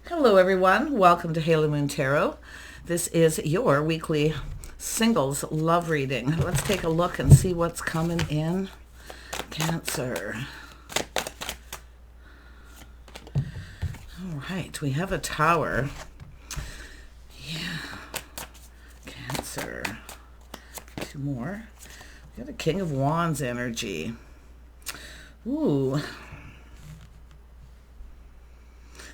Hello everyone, welcome to Halo Moon Tarot. This is your weekly singles love reading. Let's take a look and see what's coming in. Cancer. All right, we have a Tower. Yeah, Cancer. Two more. We got a King of Wands energy. Ooh.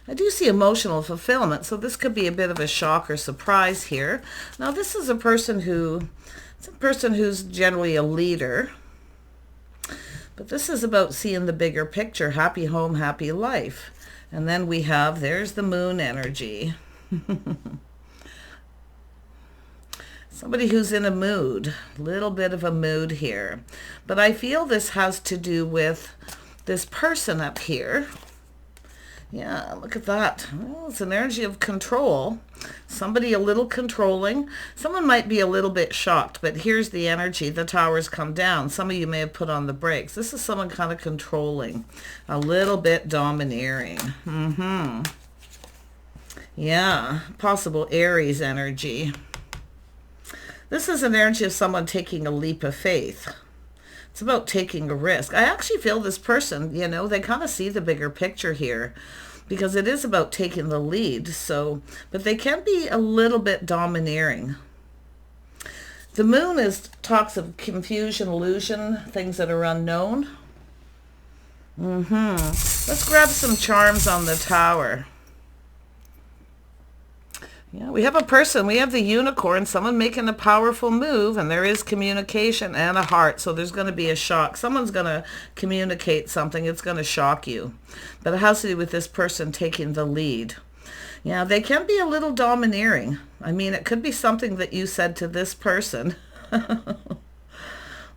I do see emotional fulfillment, so this could be a bit of a shock or surprise here. Now, this is a person who's generally a leader, but this is about seeing the bigger picture, happy home, happy life. And then we have, there's the moon energy. Somebody who's in a mood, a little bit of a mood here. But I feel this has to do with this person up here. Yeah, look at that. Well, it's an energy of control. Somebody a little controlling. Someone might be a little bit shocked, but here's the energy. The Towers come down. Some of you may have put on the brakes. This is someone kind of controlling, a little bit domineering. Yeah, possible Aries energy. This is an energy of someone taking a leap of faith. It's about taking a risk. I actually feel this person, they kind of see the bigger picture here because it is about taking the lead. But they can be a little bit domineering. The moon talks of confusion, illusion, things that are unknown. Let's grab some charms on the Tower. Yeah, we have a person, we have the Unicorn, someone making a powerful move, and there is communication and a heart, so there's going to be a shock. Someone's going to communicate something, it's going to shock you. But it has to do with this person taking the lead. Yeah, they can be a little domineering. I mean, it could be something that you said to this person. But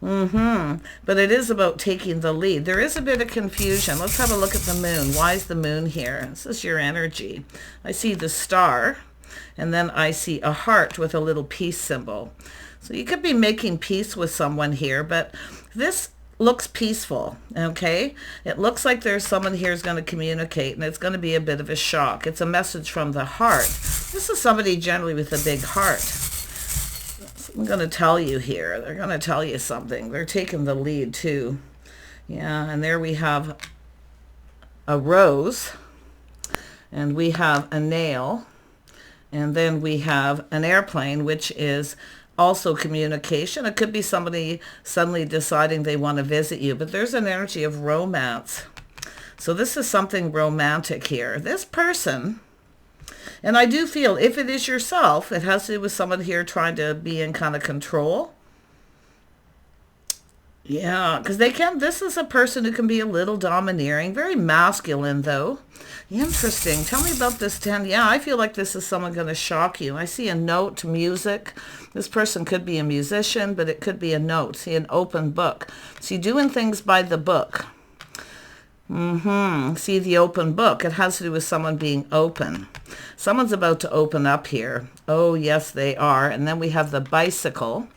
it is about taking the lead. There is a bit of confusion. Let's have a look at the moon. Why is the moon here? This is your energy. I see the star. And then I see a heart with a little peace symbol. So you could be making peace with someone here, but this looks peaceful, okay? It looks like there's someone here who's going to communicate, and it's going to be a bit of a shock. It's a message from the heart. This is somebody generally with a big heart. I'm going to tell you here. They're going to tell you something. They're taking the lead, too. Yeah, and there we have a rose, and we have a nail. And then we have an airplane, which is also communication. It could be somebody suddenly deciding they want to visit you, but there's an energy of romance. So this is something romantic here. This person, and I do feel if it is yourself, it has to do with someone here trying to be in kind of control. Yeah, because this is a person who can be a little domineering, very masculine though. Interesting. Tell me about this 10. Yeah, I feel like this is someone going to shock you. I see a note, music. This person could be a musician, but it could be a note. See, an open book. See, doing things by the book. See the open book. It has to do with someone being open. Someone's about to open up here. Oh, yes, they are. And then we have the bicycle.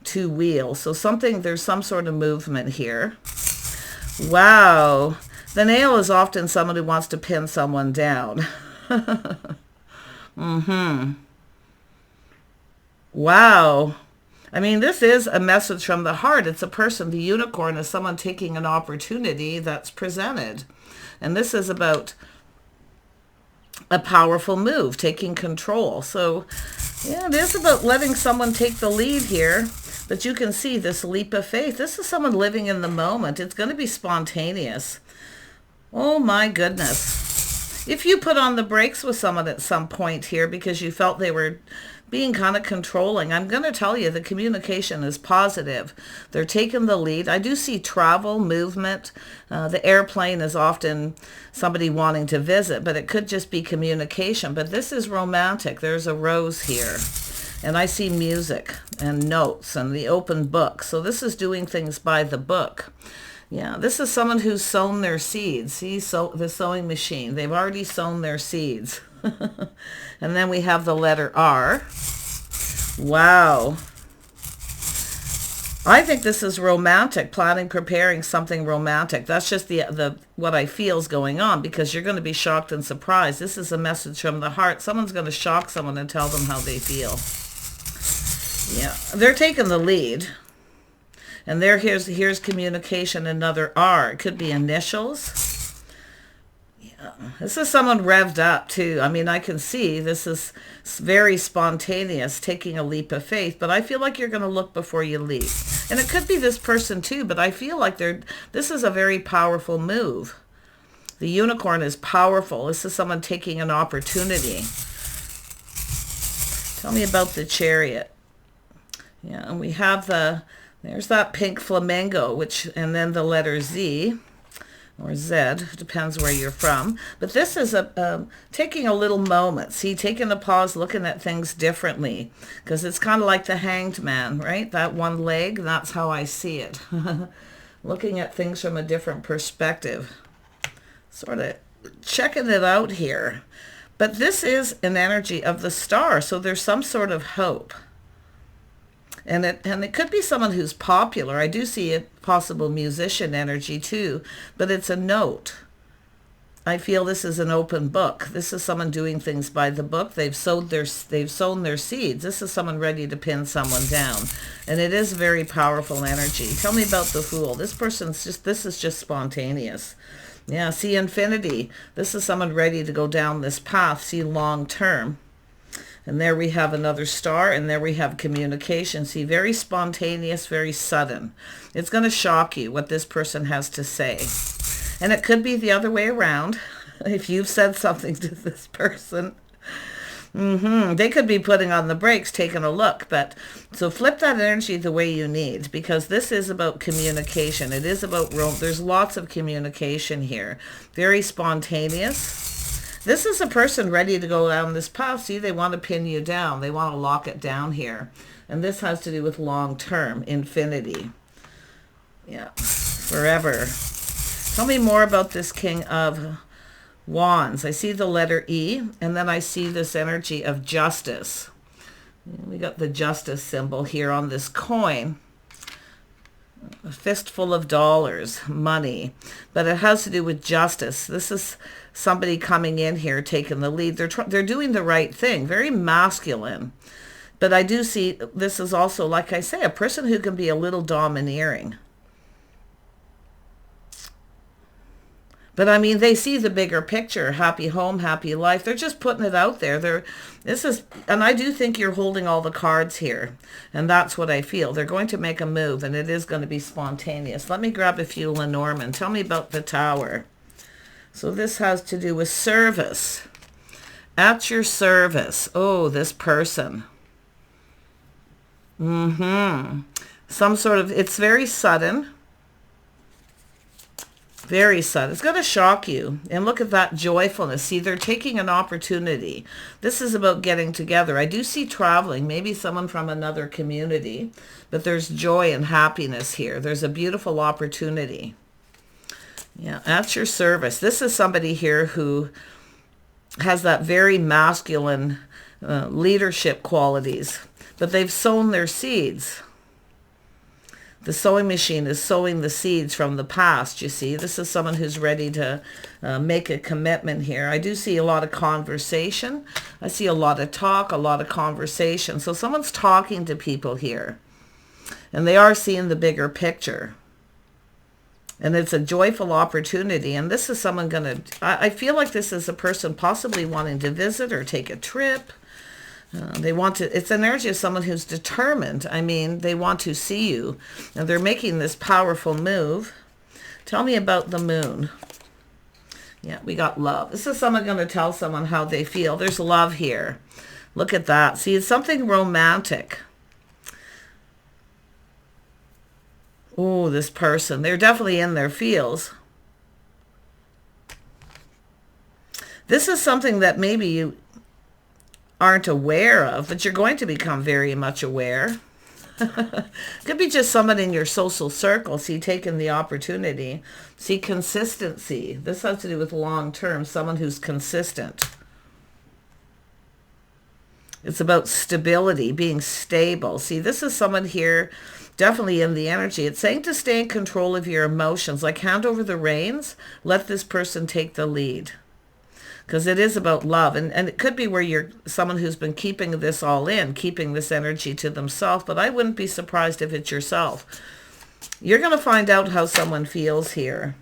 2 wheels. So there's some sort of movement here. Wow. The nail is often someone who wants to pin someone down. Wow. I mean, this is a message from the heart. It's a person. The unicorn is someone taking an opportunity that's presented. And this is about a powerful move, taking control. So, yeah, it is about letting someone take the lead here. But you can see this leap of faith. This is someone living in the moment. It's going to be spontaneous. Oh my goodness. If you put on the brakes with someone at some point here because you felt they were being kind of controlling, I'm going to tell you the communication is positive. They're taking the lead. I do see travel, movement. The airplane is often somebody wanting to visit, but it could just be communication. But this is romantic. There's a rose here. And I see music and notes and the open book. So this is doing things by the book. Yeah, this is someone who's sown their seeds. See, the sewing machine. They've already sown their seeds. And then we have the letter R. Wow. I think this is romantic, planning, preparing something romantic. That's just the what I feel is going on, because you're going to be shocked and surprised. This is a message from the heart. Someone's going to shock someone and tell them how they feel. Yeah, they're taking the lead. And here's communication, another R. It could be initials. This is someone revved up too. I mean, I can see this is very spontaneous, taking a leap of faith, but I feel like you're going to look before you leap. And it could be this person too, but I feel like this is a very powerful move. The unicorn is powerful. This is someone taking an opportunity. Tell me about the Chariot. Yeah, and we have there's that pink flamingo, and then the letter Z. Or Z, depends where you're from. But this is taking a little moment. See, taking a pause, looking at things differently. Because it's kind of like the Hanged Man, right? That one leg, that's how I see it. Looking at things from a different perspective. Sort of checking it out here. But this is an energy of the star, so there's some sort of hope. And it could be someone who's popular. I do see a possible musician energy too, but it's a note. I feel this is an open book. This is someone doing things by the book. They've sown their seeds. This is someone ready to pin someone down. And it is very powerful energy. Tell me about the Fool. This is just spontaneous. Yeah, see infinity. This is someone ready to go down this path, see long term. And there we have another star, and there we have communication. See, very spontaneous, very sudden. It's going to shock you what this person has to say. And it could be the other way around. If you've said something to this person, they could be putting on the brakes, taking a look. So flip that energy the way you need, because this is about communication. It is about there's lots of communication here. Very spontaneous. This is a person ready to go down this path. See, they want to pin you down. They want to lock it down here. And this has to do with long-term, infinity. Yeah, forever. Tell me more about this King of Wands. I see the letter E, and then I see this energy of justice. We got the justice symbol here on this coin. A fistful of dollars, money, but it has to do with justice. This is somebody coming in here, taking the lead. They're doing the right thing, very masculine. But I do see this is also, like I say, a person who can be a little domineering. But I mean, they see the bigger picture, happy home, happy life. They're just putting it out there. And I do think you're holding all the cards here. And that's what I feel. They're going to make a move, and it is going to be spontaneous. Let me grab a few Lenormand. Tell me about the Tower. So this has to do with service. At your service. Oh, this person. Some sort of, it's very sudden. Very sudden. It's going to shock you. And look at that joyfulness. See, they're taking an opportunity. This is about getting together. I do see traveling, maybe someone from another community, but there's joy and happiness here. There's a beautiful opportunity. Yeah, at your service. This is somebody here who has that very masculine leadership qualities, but they've sown their seeds. The sowing machine is sowing the seeds from the past, you see. This is someone who's ready to make a commitment here. I do see a lot of conversation. I see a lot of talk, a lot of conversation. So someone's talking to people here. And they are seeing the bigger picture. And it's a joyful opportunity. And this is someone going to... I feel like this is a person possibly wanting to visit or take a trip. They want to, it's an energy of someone who's determined. I mean, they want to see you. And they're making this powerful move. Tell me about the Moon. Yeah, we got love. This is someone going to tell someone how they feel. There's love here. Look at that. See, it's something romantic. Oh, this person. They're definitely in their feels. This is something that maybe you aren't aware of, but you're going to become very much aware. Could be just someone in your social circle. See, taking the opportunity. See, consistency. This has to do with long term, someone who's consistent. It's about stability, being stable. See, this is someone here definitely in the energy. It's saying to stay in control of your emotions, like hand over the reins, let this person take the lead. Because it is about love. And it could be where you're someone who's been keeping this all in, keeping this energy to themselves. But I wouldn't be surprised if it's yourself. You're going to find out how someone feels here.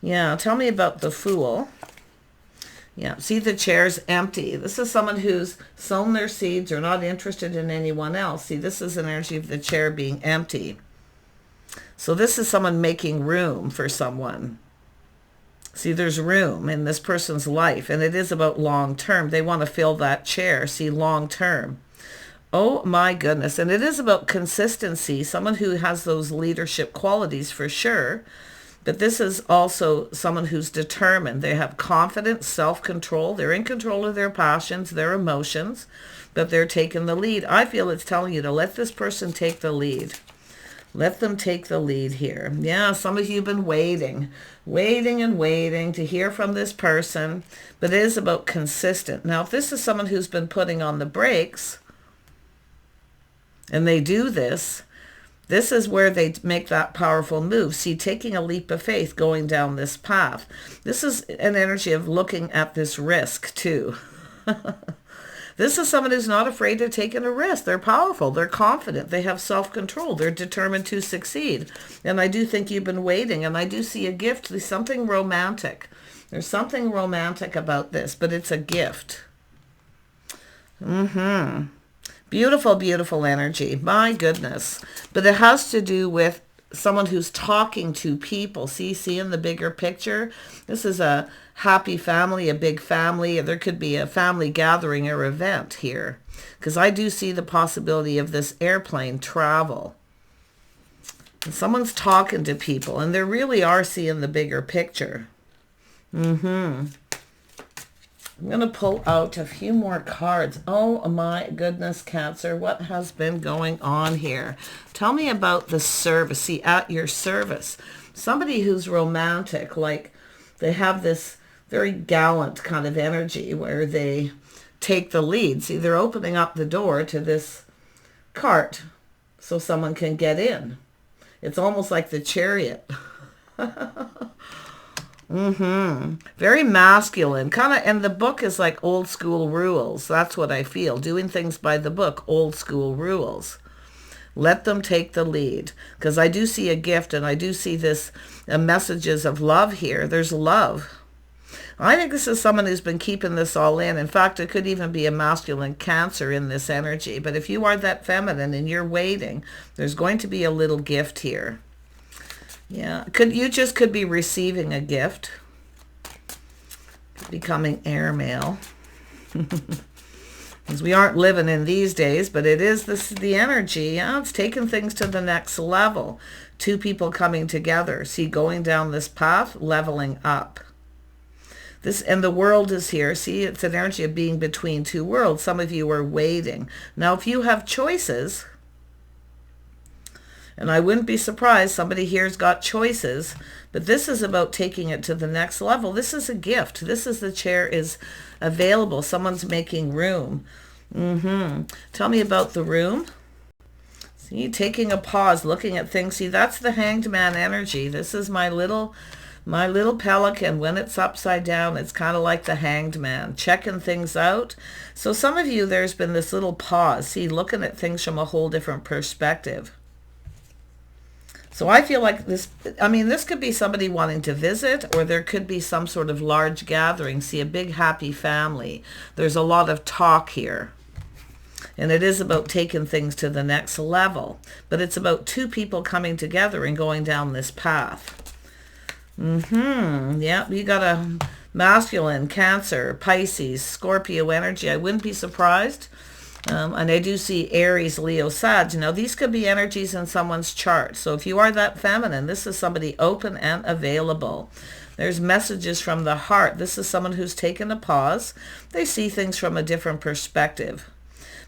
Yeah, tell me about the Fool. Yeah, see the chair's empty. This is someone who's sown their seeds or not interested in anyone else. See, this is an energy of the chair being empty. So this is someone making room for someone. See, there's room in this person's life, and it is about long term. They want to fill that chair. See, long term. Oh my goodness. And it is about consistency. Someone who has those leadership qualities for sure. But this is also someone who's determined. They have confidence, self-control. They're in control of their passions, their emotions, but they're taking the lead. I feel it's telling you to let this person take the lead. Let them take the lead here. Yeah, some of you have been waiting and waiting to hear from this person, but it is about consistent. Now, if this is someone who's been putting on the brakes, and they do this, this is where they make that powerful move. See, taking a leap of faith, going down this path. This is an energy of looking at this risk too. This is someone who's not afraid of taking a risk. They're powerful. They're confident. They have self-control. They're determined to succeed. And I do think you've been waiting. And I do see a gift. There's something romantic. There's something romantic about this, but it's a gift. Beautiful, beautiful energy. My goodness. But it has to do with someone who's talking to people. See in the bigger picture? This is a happy family, a big family. There could be a family gathering or event here. Because I do see the possibility of this airplane travel. And someone's talking to people, and they really are seeing the bigger picture. I'm going to pull out a few more cards. Oh my goodness, Cancer. What has been going on here? Tell me about the service. See, at your service. Somebody who's romantic, like they have this very gallant kind of energy where they take the lead. See, they're opening up the door to this cart so someone can get in. It's almost like the Chariot. Very masculine kind of, and the book is like old school rules. That's what I feel, doing things by the book, old school rules. Let them take the lead, because I do see a gift, and I do see this messages of love here. There's love. I think this is someone who's been keeping this all in. In fact, it could even be a masculine Cancer in this energy. But if you are that feminine and you're waiting, there's going to be a little gift here. Yeah, you just could be receiving a gift. Could be coming airmail. Because we aren't living in these days, but it is the energy. Yeah, it's taking things to the next level. Two people coming together. See, going down this path, leveling up. And the world is here. See, it's an energy of being between two worlds. Some of you are waiting. Now, if you have choices, and I wouldn't be surprised, somebody here's got choices, but this is about taking it to the next level. This is a gift. This is the chair is available. Someone's making room. Tell me about the room. See, taking a pause, looking at things. See, that's the Hanged Man energy. This is my little pelican. When it's upside down, it's kind of like the Hanged Man, checking things out. So some of you, there's been this little pause. See, looking at things from a whole different perspective. So I feel like this could be somebody wanting to visit, or there could be some sort of large gathering. See, a big happy family. There's a lot of talk here. And it is about taking things to the next level. But it's about two people coming together and going down this path. Yeah, you got a masculine, Cancer, Pisces, Scorpio energy. I wouldn't be surprised. And I do see Aries, Leo, Sag. Now, these could be energies in someone's chart. So if you are that feminine, this is somebody open and available. There's messages from the heart. This is someone who's taken a pause. They see things from a different perspective.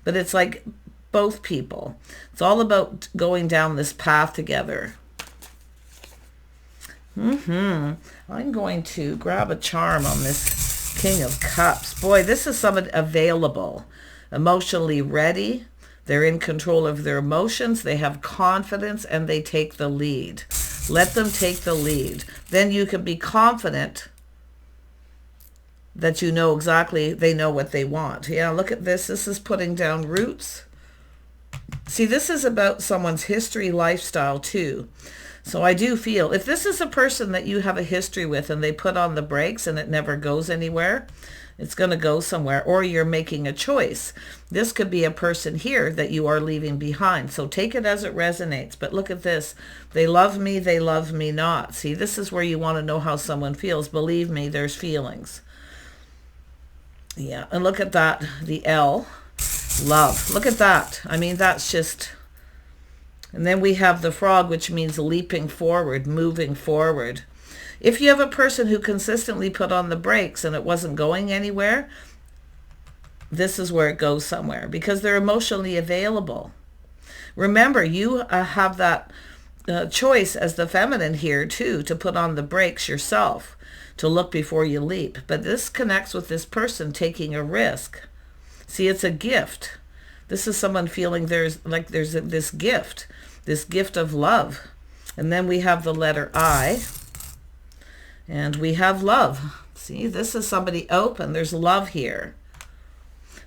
But it's like both people. It's all about going down this path together. I'm going to grab a charm on this King of Cups. Boy, this is someone available. emotionally ready. They're in control of their emotions. They have confidence and they take the lead. Let them take the lead. Then you can be confident that you know exactly, they know what they want. Yeah, look at this. This is putting down roots. See, this is about someone's history, lifestyle too. So I do feel if this is a person that you have a history with and they put on the brakes and it never goes anywhere, it's going to go somewhere, or you're making a choice. This could be a person here that you are leaving behind. So take it as it resonates. But look at this. They love me not. See, this is where you want to know how someone feels. Believe me, there's feelings. Yeah, and look at that, the L, love. Look at that. I mean, that's just... And then we have the frog, which means leaping forward, moving forward. If you have a person who consistently put on the brakes and it wasn't going anywhere, this is where it goes somewhere because they're emotionally available. Remember, you have that choice as the feminine here too, to put on the brakes yourself, to look before you leap. But this connects with this person taking a risk. See, it's a gift. This is someone feeling there's this gift of love. And then we have the letter I, and we have love. See, this is somebody open. There's love here.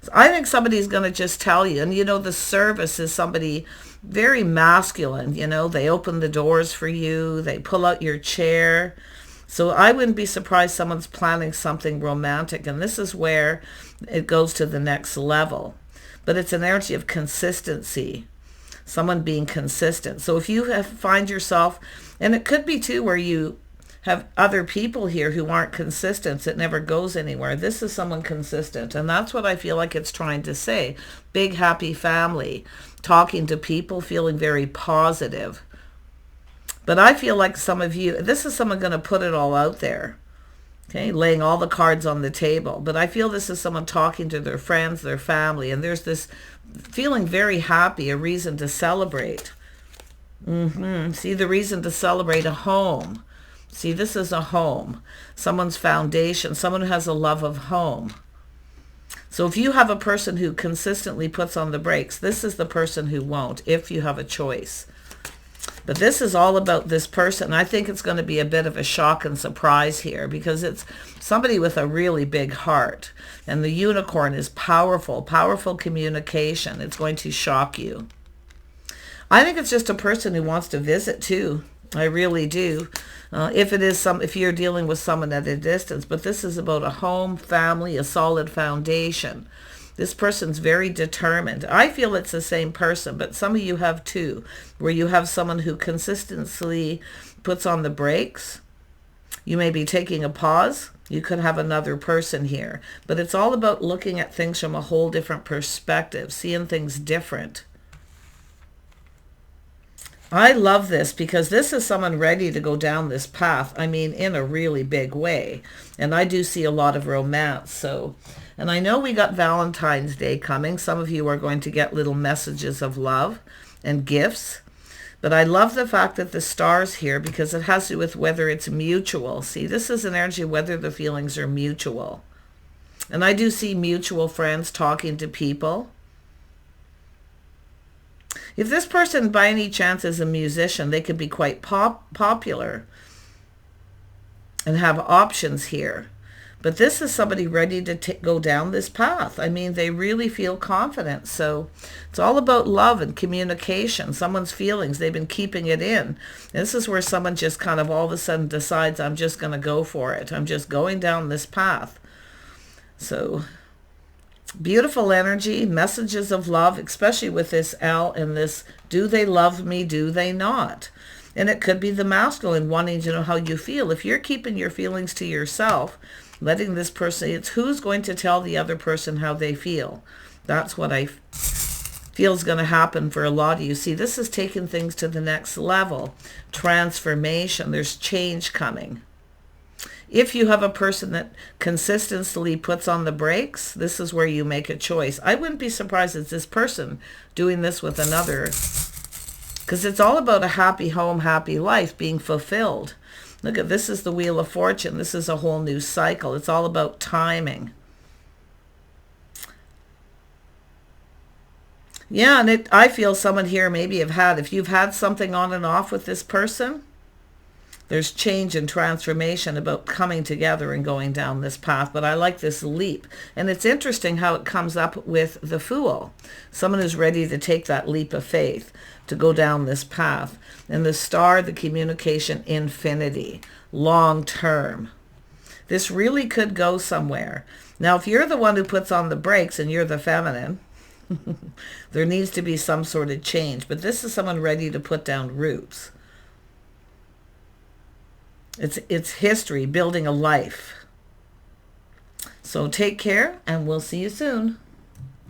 So I think somebody's going to just tell you, and you know, the service is somebody very masculine. You know, they open the doors for you. They pull out your chair. So I wouldn't be surprised someone's planning something romantic, and this is where it goes to the next level. But it's an energy of consistency, someone being consistent. So if you find yourself, and it could be too where you have other people here who aren't consistent, it never goes anywhere. This is someone consistent, and that's what I feel like it's trying to say. Big, happy family, talking to people, feeling very positive. But I feel like some of you, this is someone going to put it all out there. Okay, laying all the cards on the table. But I feel this is someone talking to their friends, their family, and there's this feeling very happy, a reason to celebrate. See, the reason to celebrate, a home. See, this is a home, someone's foundation, someone who has a love of home. So if you have a person who consistently puts on the brakes, this is the person who won't, if you have a choice. But this is all about this person. I think it's going to be a bit of a shock and surprise here because it's somebody with a really big heart. And the unicorn is powerful, powerful communication. It's going to shock you. I think it's just a person who wants to visit too. I really do. If you're dealing with someone at a distance, but this is about a home, family, a solid foundation. This person's very determined. I feel it's the same person, but some of you have two, where you have someone who consistently puts on the brakes. You may be taking a pause. You could have another person here, but it's all about looking at things from a whole different perspective, seeing things different. I love this because this is someone ready to go down this path. I mean, in a really big way. And I do see a lot of romance. And I know we got Valentine's Day coming. Some of you are going to get little messages of love and gifts. But I love the fact that the star's here because it has to do with whether it's mutual. See, this is an energy whether the feelings are mutual. And I do see mutual friends talking to people. If this person by any chance is a musician, they could be quite popular and have options here. But this is somebody ready to go down this path. I mean, they really feel confident. So it's all about love and communication, someone's feelings. They've been keeping it in. And this is where someone just kind of all of a sudden decides, I'm just going to go for it. I'm just going down this path. So beautiful energy, messages of love, especially with this L and this, do they love me, do they not? And it could be the masculine wanting to know how you feel. If you're keeping your feelings to yourself, letting this person, it's who's going to tell the other person how they feel. That's what I feel is going to happen for a lot of you. See, this is taking things to the next level. Transformation. There's change coming. If you have a person that consistently puts on the brakes, this is where you make a choice. I wouldn't be surprised it's this person doing this with another, because it's all about a happy home, happy life, being fulfilled. Look at this is the Wheel of Fortune. This is a whole new cycle. It's all about timing. Yeah, and I feel someone here maybe if you've had something on and off with this person, there's change and transformation about coming together and going down this path. But I like this leap. And it's interesting how it comes up with the Fool. Someone who's ready to take that leap of faith to go down this path. And the Star, the communication, infinity, long term. This really could go somewhere. Now, if you're the one who puts on the brakes and you're the feminine, there needs to be some sort of change. But this is someone ready to put down roots. It's history, building a life. So take care, and we'll see you soon.